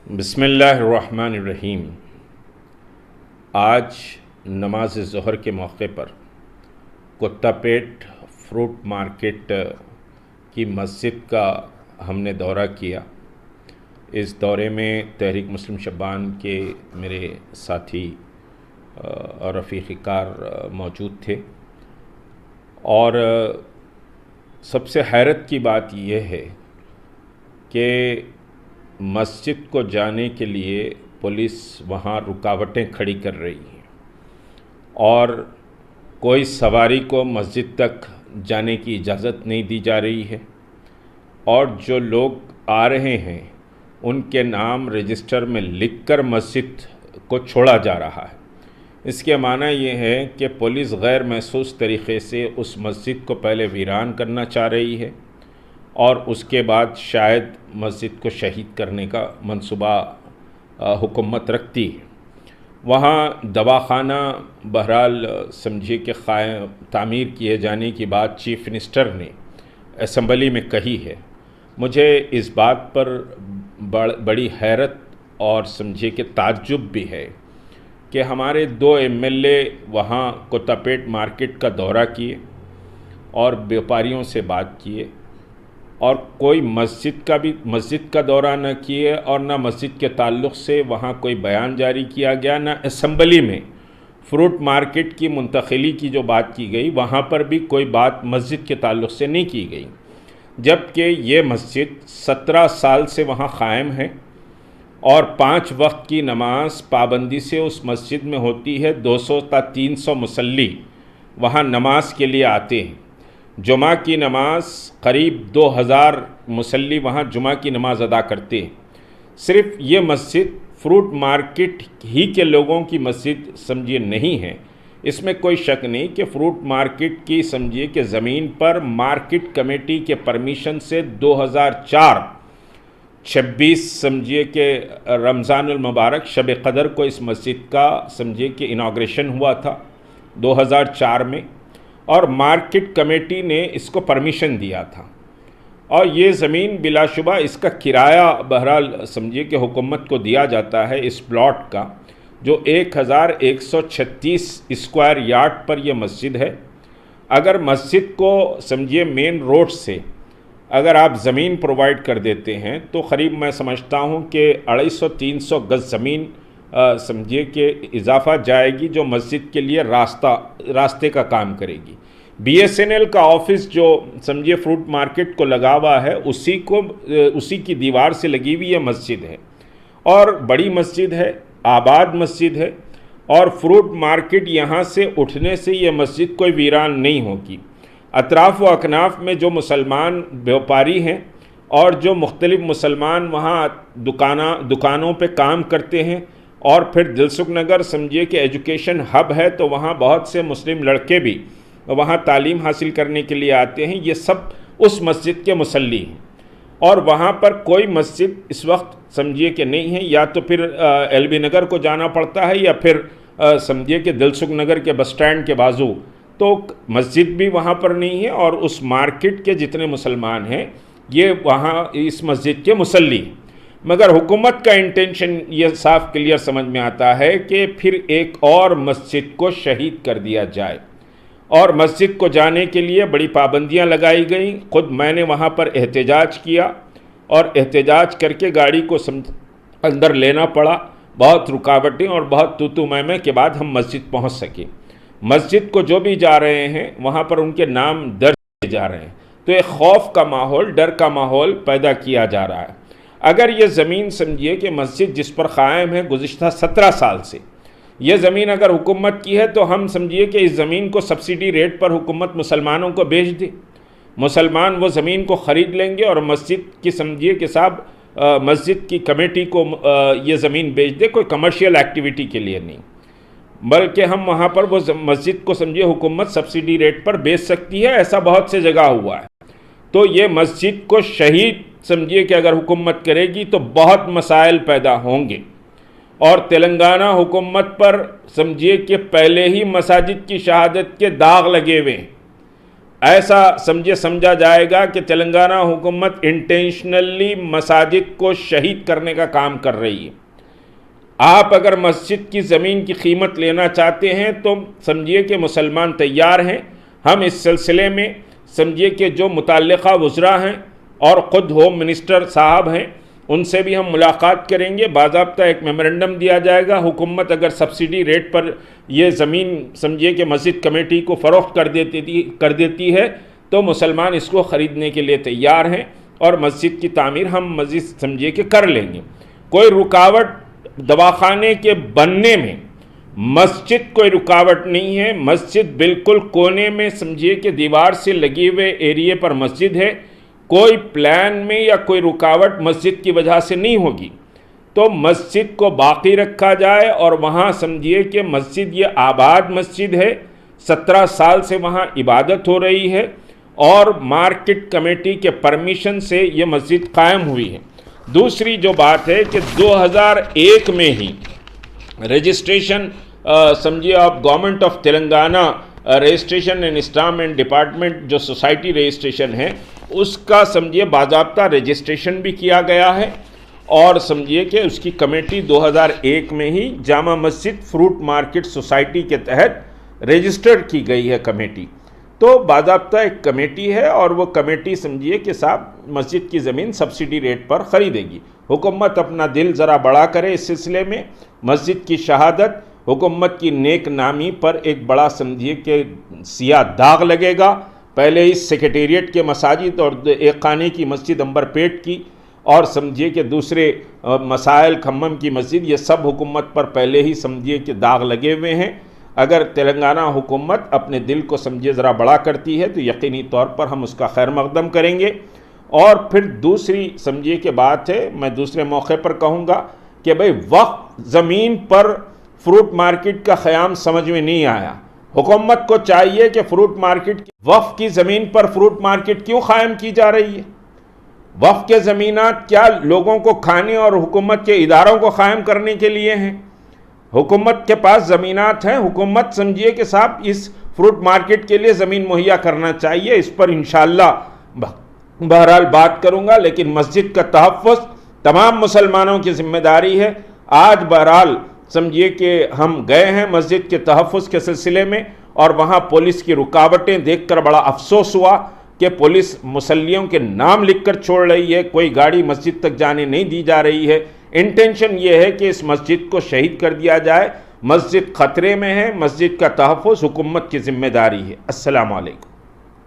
بسم اللہ الرحمن الرحیم۔ آج نماز ظہر کے موقع پر کتا پیٹ فروٹ مارکیٹ کی مسجد کا ہم نے دورہ کیا۔ اس دورے میں تحریک مسلم شبان کے میرے ساتھی اور رفیق کار موجود تھے، اور سب سے حیرت کی بات یہ ہے کہ مسجد کو جانے کے لیے پولیس وہاں رکاوٹیں کھڑی کر رہی ہے، اور کوئی سواری کو مسجد تک جانے کی اجازت نہیں دی جا رہی ہے، اور جو لوگ آ رہے ہیں ان کے نام رجسٹر میں لکھ کر مسجد کو چھوڑا جا رہا ہے۔ اس کے معنی یہ ہے کہ پولیس غیر محسوس طریقے سے اس مسجد کو پہلے ویران کرنا چاہ رہی ہے، اور اس کے بعد شاید مسجد کو شہید کرنے کا منصوبہ حکومت رکھتی ہے۔ وہاں دواخانہ بہرحال سمجھیے کہ تعمیر کیے جانے کی بات چیف منسٹر نے اسمبلی میں کہی ہے۔ مجھے اس بات پر بڑی حیرت اور سمجھیے کہ تعجب بھی ہے کہ ہمارے 2 MLA وہاں کتا پیٹ مارکیٹ کا دورہ کیے اور بیوپاریوں سے بات کیے، اور کوئی مسجد کا دورہ نہ کیے، اور نہ مسجد کے تعلق سے وہاں کوئی بیان جاری کیا گیا، نہ اسمبلی میں فروٹ مارکیٹ کی منتقلی کی جو بات کی گئی وہاں پر بھی کوئی بات مسجد کے تعلق سے نہیں کی گئی، جبکہ یہ مسجد 17 سال سے وہاں قائم ہے، اور 5 وقت کی نماز پابندی سے اس مسجد میں ہوتی ہے۔ 200 تا 300 مصلی وہاں نماز کے لیے آتے ہیں۔ جمعہ کی نماز قریب 2000 مصلی وہاں جمعہ کی نماز ادا کرتے ہیں۔ صرف یہ مسجد فروٹ مارکیٹ ہی کے لوگوں کی مسجد سمجھیے نہیں ہے، اس میں کوئی شک نہیں کہ فروٹ مارکیٹ کی سمجھیے کہ زمین پر مارکیٹ کمیٹی کے پرمیشن سے 2004 26 سمجھیے کہ رمضان المبارک شب قدر کو اس مسجد کا سمجھیے کہ اناگریشن ہوا تھا 2004 میں، اور مارکیٹ کمیٹی نے اس کو پرمیشن دیا تھا، اور یہ زمین بلا شبہ اس کا کرایہ بہرحال سمجھیے کہ حکومت کو دیا جاتا ہے اس پلاٹ کا، جو 1136 اسکوائر یارڈ پر یہ مسجد ہے۔ اگر مسجد کو سمجھیے مین روڈ سے اگر آپ زمین پرووائڈ کر دیتے ہیں تو قریب میں سمجھتا ہوں کہ 250-300 گز زمین سمجھیے کہ اضافہ جائے گی، جو مسجد کے لیے راستے کا کام کرے گی۔ BSNL کا آفس جو سمجھیے فروٹ مارکیٹ کو لگا ہوا ہے، اسی کی دیوار سے لگی ہوئی یہ مسجد ہے، اور بڑی مسجد ہے، آباد مسجد ہے، اور فروٹ مارکیٹ یہاں سے اٹھنے سے یہ مسجد کوئی ویران نہیں ہوگی۔ اطراف و اکناف میں جو مسلمان بیوپاری ہیں اور جو مختلف مسلمان وہاں دکانوں پہ کام کرتے ہیں، اور پھر دلسکھ نگر سمجھیے کہ ایجوکیشن ہب ہے، تو وہاں بہت سے مسلم لڑکے بھی وہاں تعلیم حاصل کرنے کے لیے آتے ہیں، یہ سب اس مسجد کے مصلی ہیں، اور وہاں پر کوئی مسجد اس وقت سمجھیے کہ نہیں ہے، یا تو پھر LB نگر کو جانا پڑتا ہے، یا پھر سمجھیے کہ دلسکھ نگر کے بس سٹینڈ کے بازو، تو مسجد بھی وہاں پر نہیں ہے، اور اس مارکیٹ کے جتنے مسلمان ہیں یہ وہاں اس مسجد کے مصلی ہیں۔ مگر حکومت کا انٹینشن یہ صاف کلیئر سمجھ میں آتا ہے کہ پھر ایک اور مسجد کو شہید کر دیا جائے، اور مسجد کو جانے کے لیے بڑی پابندیاں لگائی گئیں۔ خود میں نے وہاں پر احتجاج کیا، اور احتجاج کر کے گاڑی کو اندر لینا پڑا، بہت رکاوٹیں اور بہت تو میں کے بعد ہم مسجد پہنچ سکے۔ مسجد کو جو بھی جا رہے ہیں وہاں پر ان کے نام درج کیے جا رہے ہیں، تو ایک خوف کا ماحول، ڈر کا ماحول پیدا کیا جا رہا ہے۔ اگر یہ زمین سمجھیے کہ مسجد جس پر قائم ہے گزشتہ 17 سال سے، یہ زمین اگر حکومت کی ہے تو ہم سمجھیے کہ اس زمین کو سبسڈی ریٹ پر حکومت مسلمانوں کو بیچ دے، مسلمان وہ زمین کو خرید لیں گے، اور مسجد کی سمجھیے کہ صاحب مسجد کی کمیٹی کو یہ زمین بیچ دے، کوئی کمرشل ایکٹیویٹی کے لیے نہیں، بلکہ ہم وہاں پر وہ مسجد کو سمجھیے حکومت سبسڈی ریٹ پر بیچ سکتی ہے، ایسا بہت سے جگہ ہوا ہے۔ تو یہ مسجد کو شہید سمجھیے کہ اگر حکومت کرے گی تو بہت مسائل پیدا ہوں گے، اور تلنگانہ حکومت پر سمجھیے کہ پہلے ہی مساجد کی شہادت کے داغ لگے ہوئے ہیں، ایسا سمجھا جائے گا کہ تلنگانہ حکومت انٹینشنلی مساجد کو شہید کرنے کا کام کر رہی ہے۔ آپ اگر مسجد کی زمین کی قیمت لینا چاہتے ہیں تو سمجھیے کہ مسلمان تیار ہیں۔ ہم اس سلسلے میں سمجھیے کہ جو متعلقہ وزراء ہیں اور خود ہوم منسٹر صاحب ہیں ان سے بھی ہم ملاقات کریں گے، باضابطہ ایک میمورنڈم دیا جائے گا۔ حکومت اگر سبسڈی ریٹ پر یہ زمین سمجھیے کہ مسجد کمیٹی کو فروخت کر دیتی ہے تو مسلمان اس کو خریدنے کے لیے تیار ہیں اور مسجد کی تعمیر ہم مسجد سمجھیے کہ کر لیں گے۔ کوئی رکاوٹ دواخانے کے بننے میں مسجد کوئی رکاوٹ نہیں ہے۔ مسجد بالکل کونے میں سمجھیے کہ دیوار سے لگے ہوئے ایریے پر مسجد ہے، کوئی پلان میں یا کوئی رکاوٹ مسجد کی وجہ سے نہیں ہوگی۔ تو مسجد کو باقی رکھا جائے اور وہاں سمجھیے کہ مسجد یہ آباد مسجد ہے، 17 سال سے وہاں عبادت ہو رہی ہے اور مارکیٹ کمیٹی کے پرمیشن سے یہ مسجد قائم ہوئی ہے۔ دوسری جو بات ہے کہ 2001 میں ہی رجسٹریشن سمجھیے آپ government of Telangana registration and instalment department جو سوسائٹی رجسٹریشن ہے اس کا سمجھیے باضابطہ رجسٹریشن بھی کیا گیا ہے اور سمجھیے کہ اس کی کمیٹی 2001 میں ہی Jama Masjid fruit market society کے تحت رجسٹر کی گئی ہے کمیٹی۔ تو باضابطہ ایک کمیٹی ہے اور وہ کمیٹی سمجھیے کہ صاحب مسجد کی زمین سبسڈی ریٹ پر خریدے گی۔ حکومت اپنا دل ذرا بڑا کرے اس سلسلے میں۔ مسجد کی شہادت حکومت کی نیک نامی پر ایک بڑا سمجھیے کہ سیاہ داغ لگے گا۔ پہلے اس سیکریٹریٹ کے مساجد اور ایک خانے کی مسجد امبر پیٹ کی اور سمجھیے کہ دوسرے مسائل کھمم کی مسجد، یہ سب حکومت پر پہلے ہی سمجھیے کہ داغ لگے ہوئے ہیں۔ اگر تلنگانہ حکومت اپنے دل کو سمجھے ذرا بڑا کرتی ہے تو یقینی طور پر ہم اس کا خیر مقدم کریں گے۔ اور پھر دوسری سمجھیے کہ بات ہے، میں دوسرے موقع پر کہوں گا کہ بھئی وقف زمین پر فروٹ مارکیٹ کا قیام سمجھ میں نہیں آیا۔ حکومت کو چاہیے کہ فروٹ مارکیٹ وقف کی زمین پر فروٹ مارکیٹ کیوں قائم کی جا رہی ہے؟ وقف کے زمینات کیا لوگوں کو کھانے اور حکومت کے اداروں کو قائم کرنے کے لیے ہیں؟ حکومت کے پاس زمینات ہیں، حکومت سمجھیے کہ صاحب اس فروٹ مارکیٹ کے لیے زمین مہیا کرنا چاہیے۔ اس پر انشاءاللہ بہرحال بات کروں گا، لیکن مسجد کا تحفظ تمام مسلمانوں کی ذمہ داری ہے۔ آج بہرحال سمجھیے کہ ہم گئے ہیں مسجد کے تحفظ کے سلسلے میں اور وہاں پولیس کی رکاوٹیں دیکھ کر بڑا افسوس ہوا کہ پولیس مصلیوں کے نام لکھ کر چھوڑ رہی ہے، کوئی گاڑی مسجد تک جانے نہیں دی جا رہی ہے۔ انٹینشن یہ ہے کہ اس مسجد کو شہید کر دیا جائے۔ مسجد خطرے میں ہے، مسجد کا تحفظ حکومت کی ذمہ داری ہے۔ السلام علیکم۔